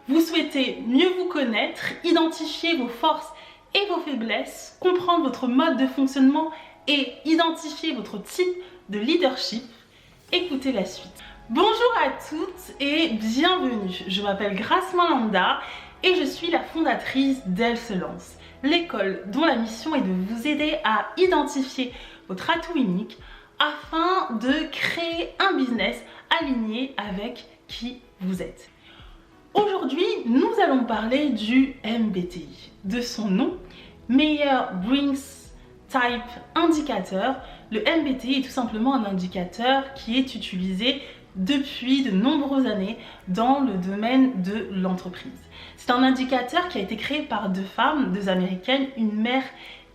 Vous souhaitez mieux vous connaître, identifier vos forces et vos faiblesses, comprendre votre mode de fonctionnement et identifier votre type de leadership. Écoutez la suite. Bonjour à toutes et bienvenue. Je m'appelle Grace Malanda et je suis la fondatrice d'Elle se lance, l'école dont la mission est de vous aider à identifier votre atout unique afin de créer un business aligné avec qui vous êtes. Aujourd'hui, nous allons parler du MBTI, de son nom, Myers-Briggs Type Indicator. Le MBTI est tout simplement un indicateur qui est utilisé depuis de nombreuses années dans le domaine de l'entreprise. C'est un indicateur qui a été créé par deux femmes, deux américaines, une mère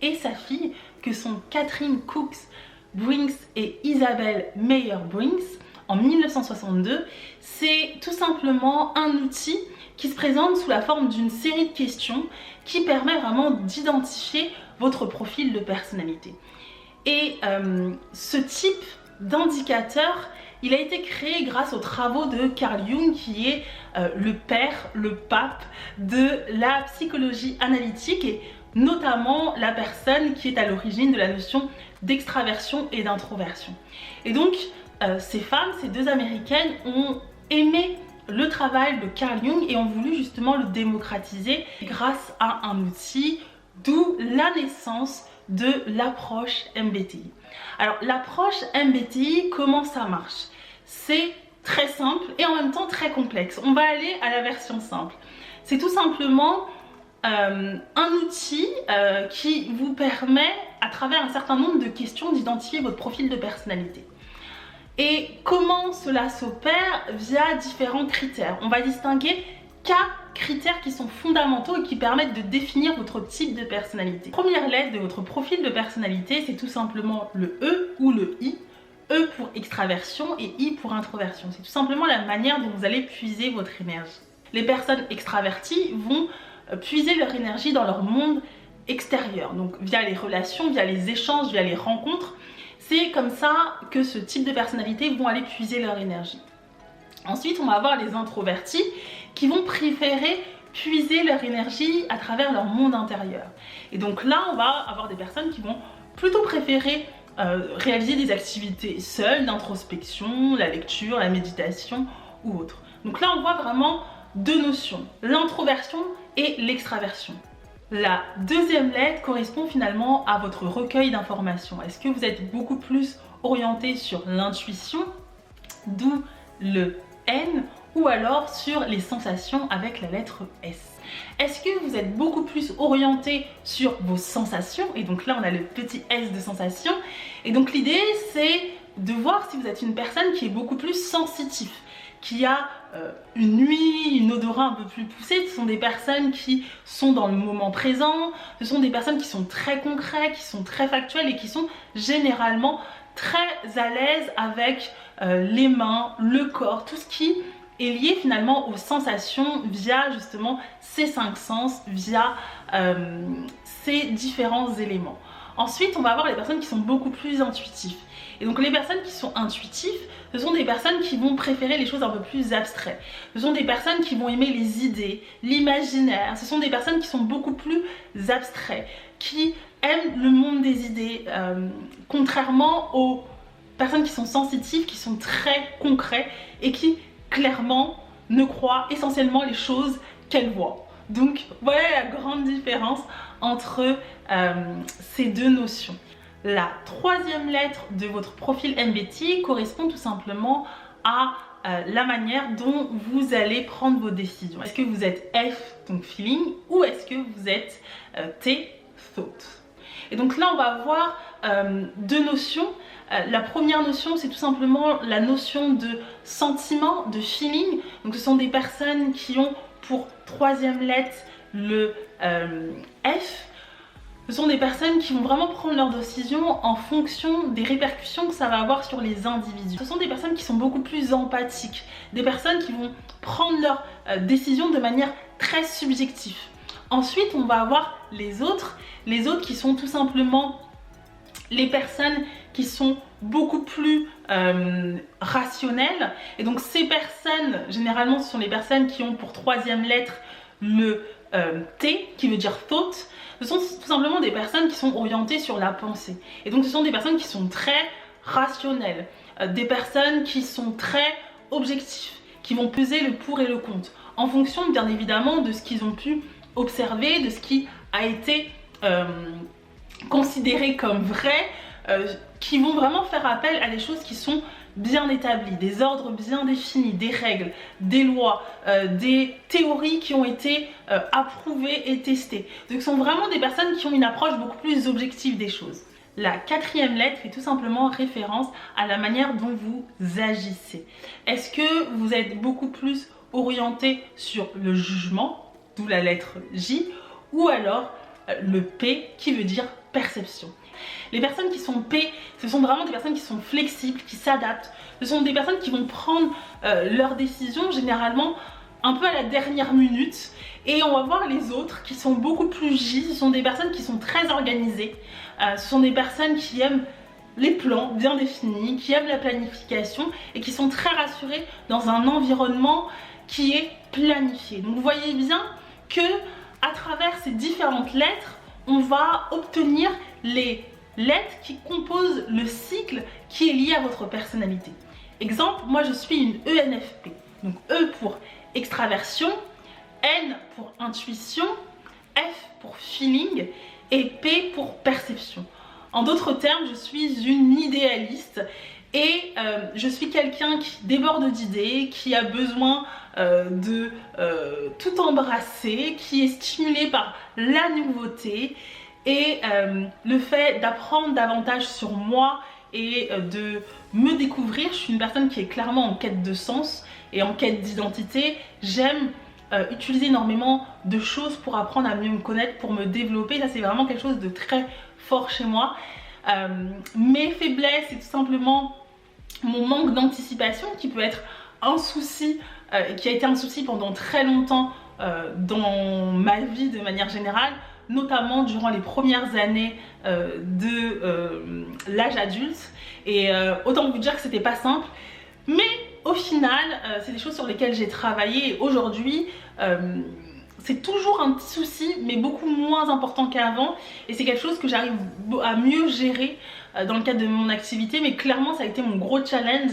et sa fille, que sont Catherine Cooks Briggs et Isabelle Myers-Briggs en 1962. C'est tout simplement un outil qui se présente sous la forme d'une série de questions qui permet vraiment d'identifier votre profil de personnalité. Et ce type d'indicateur, il a été créé grâce aux travaux de Carl Jung, qui est le père, le pape de la psychologie analytique et notamment la personne qui est à l'origine de la notion d'extraversion et d'introversion. Et donc, ces femmes, ces deux américaines, ont aimé le travail de Carl Jung et ont voulu justement le démocratiser grâce à un outil, d'où la naissance de l'approche MBTI. Alors l'approche MBTI, comment ça marche? C'est très simple et en même temps très complexe. On va aller à la version simple. C'est tout simplement un outil qui vous permet, à travers un certain nombre de questions, d'identifier votre profil de personnalité. Et comment cela s'opère? Via différents critères. On va distinguer 4 critères qui sont fondamentaux et qui permettent de définir votre type de personnalité. Première lettre de votre profil de personnalité, c'est tout simplement le E ou le I. E pour extraversion et I pour introversion. C'est tout simplement la manière dont vous allez puiser votre énergie. Les personnes extraverties vont puiser leur énergie dans leur monde extérieur, donc via les relations, via les échanges, via les rencontres. C'est comme ça que ce type de personnalité vont aller puiser leur énergie. Ensuite, on va avoir les introvertis qui vont préférer puiser leur énergie à travers leur monde intérieur. Et donc là, on va avoir des personnes qui vont plutôt préférer réaliser des activités seules, d'introspection, la lecture, la méditation ou autre. Donc là, on voit vraiment deux notions, l'introversion et l'extraversion. La deuxième lettre correspond finalement à votre recueil d'informations. Est-ce que vous êtes beaucoup plus orienté sur l'intuition, d'où le N, ou alors sur les sensations avec la lettre S? Est-ce que vous êtes beaucoup plus orienté sur vos sensations? Et donc là on a le petit S de sensation. Et donc l'idée c'est de voir si vous êtes une personne qui est beaucoup plus sensitive, qui a une ouïe, une odorat un peu plus poussée. Ce sont des personnes qui sont dans le moment présent, ce sont des personnes qui sont très concrètes, qui sont très factuelles et qui sont généralement très à l'aise avec les mains, le corps, tout ce qui est lié finalement aux sensations via justement ces 5 sens, via ces différents éléments. Ensuite, on va avoir les personnes qui sont beaucoup plus intuitives. Et donc les personnes qui sont intuitives, ce sont des personnes qui vont préférer les choses un peu plus abstraites. Ce sont des personnes qui vont aimer les idées, l'imaginaire. Ce sont des personnes qui sont beaucoup plus abstraites, qui aiment le monde des idées, contrairement aux personnes qui sont sensitives, qui sont très concrètes et qui clairement ne croient essentiellement les choses qu'elles voient. Donc voilà la grande différence entre ces deux notions. La troisième lettre de votre profil MBTI correspond tout simplement à la manière dont vous allez prendre vos décisions. Est-ce que vous êtes F, donc feeling, ou est-ce que vous êtes T, thought? Et donc là on va avoir deux notions. La première notion, c'est tout simplement la notion de sentiment, de feeling. Donc ce sont des personnes qui ont pour troisième lettre le F. Ce sont des personnes qui vont vraiment prendre leurs décisions en fonction des répercussions que ça va avoir sur les individus. Ce sont des personnes qui sont beaucoup plus empathiques, des personnes qui vont prendre leurs décisions de manière très subjective. Ensuite, on va avoir les autres qui sont tout simplement les personnes qui sont beaucoup plus rationnelles. Et donc ces personnes, généralement ce sont les personnes qui ont pour troisième lettre le T, qui veut dire thought. Ce sont tout simplement des personnes qui sont orientées sur la pensée. Et donc ce sont des personnes qui sont très rationnelles, des personnes qui sont très objectifs, qui vont peser le pour et le contre, en fonction bien évidemment de ce qu'ils ont pu observer, de ce qui a été considéré comme vrai, qui vont vraiment faire appel à des choses qui sont bien établies, des ordres bien définis, des règles, des lois, des théories qui ont été approuvées et testées. Donc ce sont vraiment des personnes qui ont une approche beaucoup plus objective des choses. La quatrième lettre fait tout simplement référence à la manière dont vous agissez. Est-ce que vous êtes beaucoup plus orienté sur le jugement, d'où la lettre J, ou alors le P qui veut dire perception. Les personnes qui sont P, ce sont vraiment des personnes qui sont flexibles, qui s'adaptent. Ce sont des personnes qui vont prendre leurs décisions généralement un peu à la dernière minute. Et on va voir les autres qui sont beaucoup plus J. Ce sont des personnes qui sont très organisées. Ce sont des personnes qui aiment les plans bien définis, qui aiment la planification et qui sont très rassurées dans un environnement qui est planifié. Donc vous voyez bien que à travers ces différentes lettres, on va obtenir les lettres qui composent le cycle qui est lié à votre personnalité. Exemple, moi je suis une ENFP. Donc E pour extraversion, N pour intuition, F pour feeling et P pour perception. En d'autres termes, je suis une idéaliste et je suis quelqu'un qui déborde d'idées, qui a besoin de tout embrasser, qui est stimulé par la nouveauté et le fait d'apprendre davantage sur moi et de me découvrir. Je suis une personne qui est clairement en quête de sens et en quête d'identité. J'aime utiliser énormément de choses pour apprendre à mieux me connaître, pour me développer. Ça, c'est vraiment quelque chose de très fort chez moi. Mes faiblesses, c'est tout simplement mon manque d'anticipation qui peut être un souci, qui a été un souci pendant très longtemps dans ma vie de manière générale, notamment durant les premières années de l'âge adulte. Et autant vous dire que c'était pas simple, mais au final, c'est des choses sur lesquelles j'ai travaillé et aujourd'hui, c'est toujours un petit souci, mais beaucoup moins important qu'avant. Et c'est quelque chose que j'arrive à mieux gérer dans le cadre de mon activité. Mais clairement, ça a été mon gros challenge.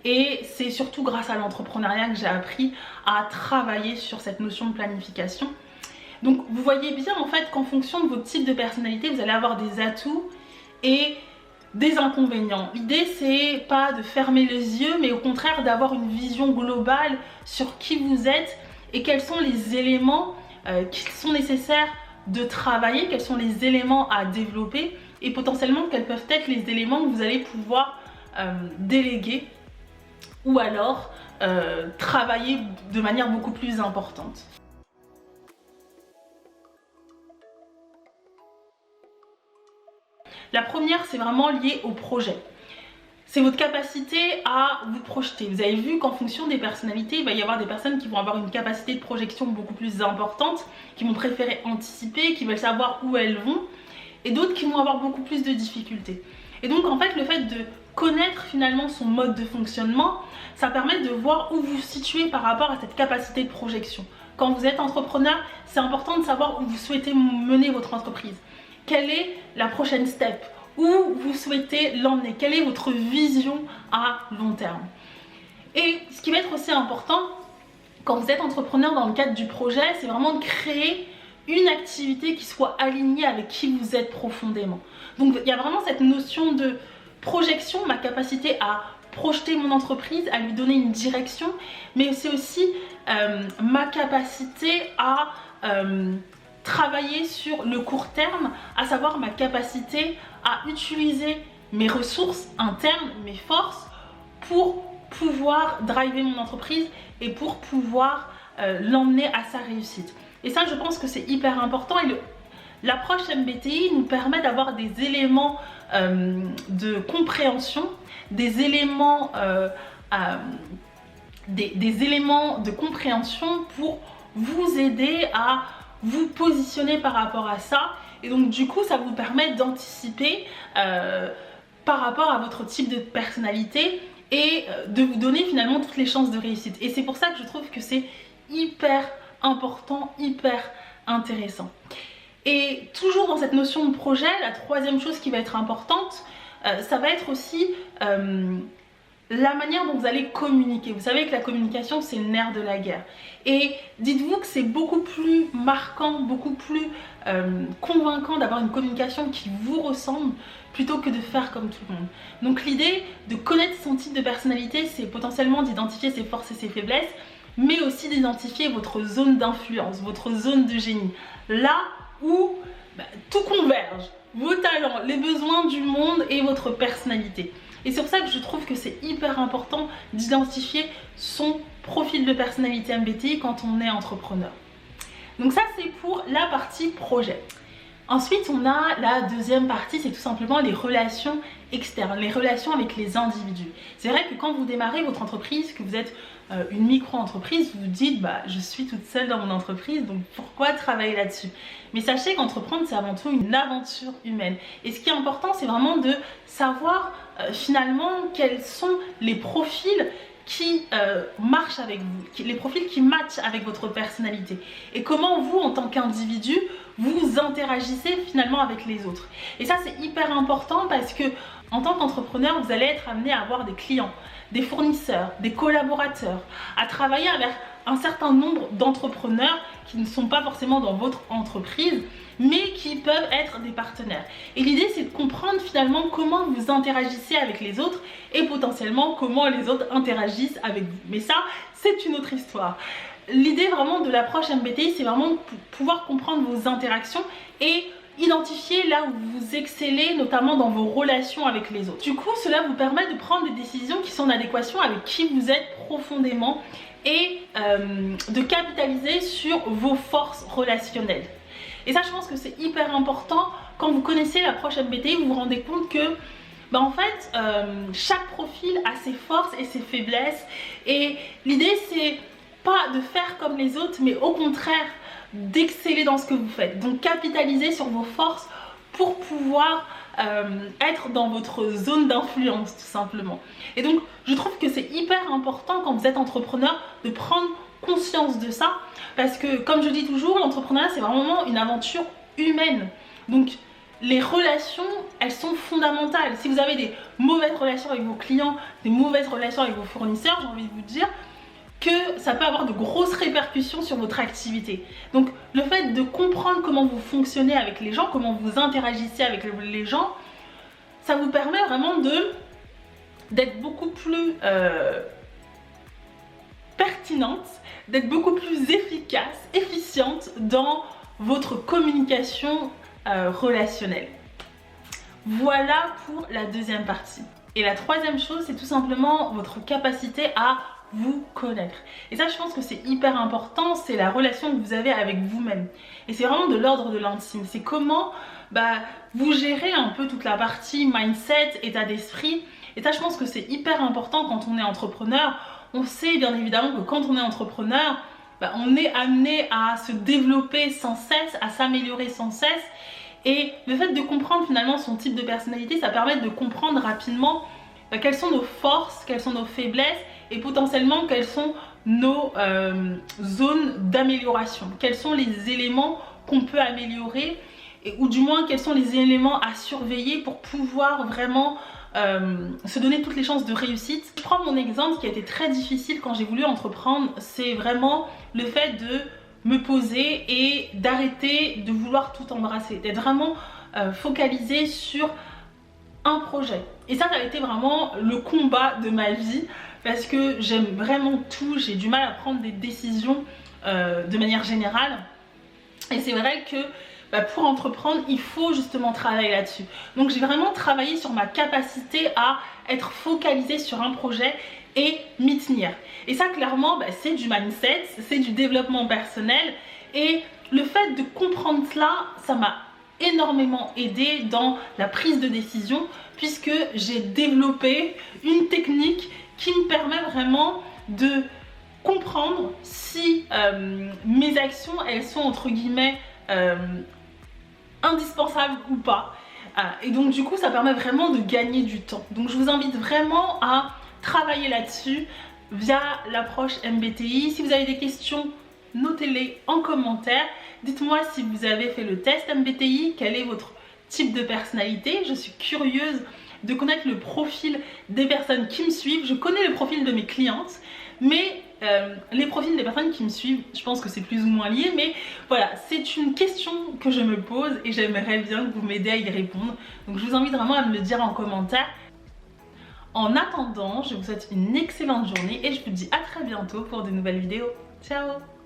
Et c'est surtout grâce à l'entrepreneuriat que j'ai appris à travailler sur cette notion de planification. Donc vous voyez bien en fait qu'en fonction de votre type de personnalité, vous allez avoir des atouts et des inconvénients. L'idée c'est pas de fermer les yeux, mais au contraire d'avoir une vision globale sur qui vous êtes et quels sont les éléments qui sont nécessaires de travailler, quels sont les éléments à développer et potentiellement quels peuvent être les éléments que vous allez pouvoir déléguer ou alors travailler de manière beaucoup plus importante. La première, c'est vraiment lié au projet. C'est votre capacité à vous projeter. Vous avez vu qu'en fonction des personnalités, il va y avoir des personnes qui vont avoir une capacité de projection beaucoup plus importante, qui vont préférer anticiper, qui veulent savoir où elles vont, et d'autres qui vont avoir beaucoup plus de difficultés. Et donc en fait, le fait de connaître finalement son mode de fonctionnement, ça permet de voir où vous vous situez par rapport à cette capacité de projection. Quand vous êtes entrepreneur, c'est important de savoir où vous souhaitez mener votre entreprise. Quelle est la prochaine step? Où vous souhaitez l'emmener? Quelle est votre vision à long terme? Et ce qui va être aussi important quand vous êtes entrepreneur dans le cadre du projet, c'est vraiment de créer une activité qui soit alignée avec qui vous êtes profondément. Donc il y a vraiment cette notion de projection, ma capacité à projeter mon entreprise, à lui donner une direction, mais c'est aussi ma capacité à travailler sur le court terme, à savoir ma capacité à utiliser mes ressources internes, mes forces pour pouvoir driver mon entreprise et pour pouvoir l'emmener à sa réussite. Et ça, je pense que c'est hyper important et l'approche MBTI nous permet d'avoir des éléments de compréhension, des éléments de compréhension pour vous aider à vous positionner par rapport à ça. Et donc du coup ça vous permet d'anticiper par rapport à votre type de personnalité et de vous donner finalement toutes les chances de réussite. Et c'est pour ça que je trouve que c'est hyper important, hyper intéressant. Et toujours dans cette notion de projet, la troisième chose qui va être importante, ça va être aussi la manière dont vous allez communiquer. Vous savez que la communication, c'est le nerf de la guerre. Et dites-vous que c'est beaucoup plus marquant, beaucoup plus convaincant d'avoir une communication qui vous ressemble plutôt que de faire comme tout le monde. Donc l'idée de connaître son type de personnalité, c'est potentiellement d'identifier ses forces et ses faiblesses, mais aussi d'identifier votre zone d'influence, votre zone de génie. Là où tout converge, vos talents, les besoins du monde et votre personnalité. Et c'est pour ça que je trouve que c'est hyper important d'identifier son profil de personnalité MBTI quand on est entrepreneur. Donc ça, c'est pour la partie projet. Ensuite, on a la deuxième partie, c'est tout simplement les relations externes, les relations avec les individus. C'est vrai que quand vous démarrez votre entreprise, que vous êtes une micro-entreprise, vous vous dites je suis toute seule dans mon entreprise, donc pourquoi travailler là-dessus? Mais sachez qu'entreprendre, c'est avant tout une aventure humaine. Et ce qui est important, c'est vraiment de savoir finalement quels sont les profils qui marchent avec vous, les profils qui matchent avec votre personnalité. Et comment vous, en tant qu'individu, vous interagissez finalement avec les autres. Et ça, c'est hyper important parce que en tant qu'entrepreneur, vous allez être amené à avoir des clients, des fournisseurs, des collaborateurs, à travailler avec un certain nombre d'entrepreneurs qui ne sont pas forcément dans votre entreprise, mais qui peuvent être des partenaires. Et l'idée, c'est de comprendre finalement comment vous interagissez avec les autres et potentiellement comment les autres interagissent avec vous. Mais ça, c'est une autre histoire. L'idée vraiment de l'approche MBTI, c'est vraiment de pouvoir comprendre vos interactions et identifier là où vous excellez, notamment dans vos relations avec les autres. Du coup, cela vous permet de prendre des décisions qui sont en adéquation avec qui vous êtes profondément et de capitaliser sur vos forces relationnelles. Et ça, je pense que c'est hyper important. Quand vous connaissez l'approche MBTI, vous vous rendez compte que en fait, chaque profil a ses forces et ses faiblesses. Et l'idée, c'est pas de faire comme les autres, mais au contraire, d'exceller dans ce que vous faites. Donc, capitaliser sur vos forces pour pouvoir être dans votre zone d'influence, tout simplement. Et donc, je trouve que c'est hyper important quand vous êtes entrepreneur de prendre conscience de ça, parce que comme je dis toujours, l'entrepreneuriat, c'est vraiment une aventure humaine. Donc les relations, elles sont fondamentales. Si vous avez des mauvaises relations avec vos clients, des mauvaises relations avec vos fournisseurs, j'ai envie de vous dire que ça peut avoir de grosses répercussions sur votre activité. Donc le fait de comprendre comment vous fonctionnez avec les gens, comment vous interagissez avec les gens, ça vous permet vraiment d'être beaucoup plus pertinente, d'être beaucoup plus efficace, efficiente dans votre communication relationnelle. Voilà pour la deuxième partie. Et la troisième chose, c'est tout simplement votre capacité à vous connaître. Et ça, je pense que c'est hyper important, c'est la relation que vous avez avec vous-même. Et c'est vraiment de l'ordre de l'intime. C'est comment vous gérez un peu toute la partie mindset, état d'esprit. Et ça, je pense que c'est hyper important quand on est entrepreneur. On sait bien évidemment que quand on est entrepreneur, on est amené à se développer sans cesse, à s'améliorer sans cesse. Et le fait de comprendre finalement son type de personnalité, ça permet de comprendre rapidement quelles sont nos forces, quelles sont nos faiblesses et potentiellement quelles sont nos zones d'amélioration. Quels sont les éléments qu'on peut améliorer ou du moins quels sont les éléments à surveiller pour pouvoir vraiment se donner toutes les chances de réussite. Je prends mon exemple qui a été très difficile quand j'ai voulu entreprendre, c'est vraiment le fait de me poser et d'arrêter de vouloir tout embrasser, d'être vraiment focalisée sur un projet. Et ça a été vraiment le combat de ma vie parce que j'aime vraiment tout, j'ai du mal à prendre des décisions de manière générale. Et c'est vrai que pour entreprendre, il faut justement travailler là-dessus. Donc j'ai vraiment travaillé sur ma capacité à être focalisée sur un projet et m'y tenir. Et ça, clairement, c'est du mindset, c'est du développement personnel. Et le fait de comprendre cela, ça m'a énormément aidé dans la prise de décision puisque j'ai développé une technique qui me permet vraiment de comprendre si mes actions, elles sont entre guillemets indispensables ou pas. Et donc du coup ça permet vraiment de gagner du temps. Donc je vous invite vraiment à travailler là-dessus via l'approche MBTI. Si vous avez des questions, notez-les en commentaire. Dites-moi si vous avez fait le test MBTI, quel est votre type de personnalité. Je suis curieuse de connaître le profil des personnes qui me suivent. Je connais le profil de mes clientes, mais les profils des personnes qui me suivent, je pense que c'est plus ou moins lié, mais voilà, c'est une question que je me pose et j'aimerais bien que vous m'aidiez à y répondre. Donc je vous invite vraiment à me le dire en commentaire. En attendant, je vous souhaite une excellente journée et je vous dis à très bientôt pour de nouvelles vidéos. Ciao!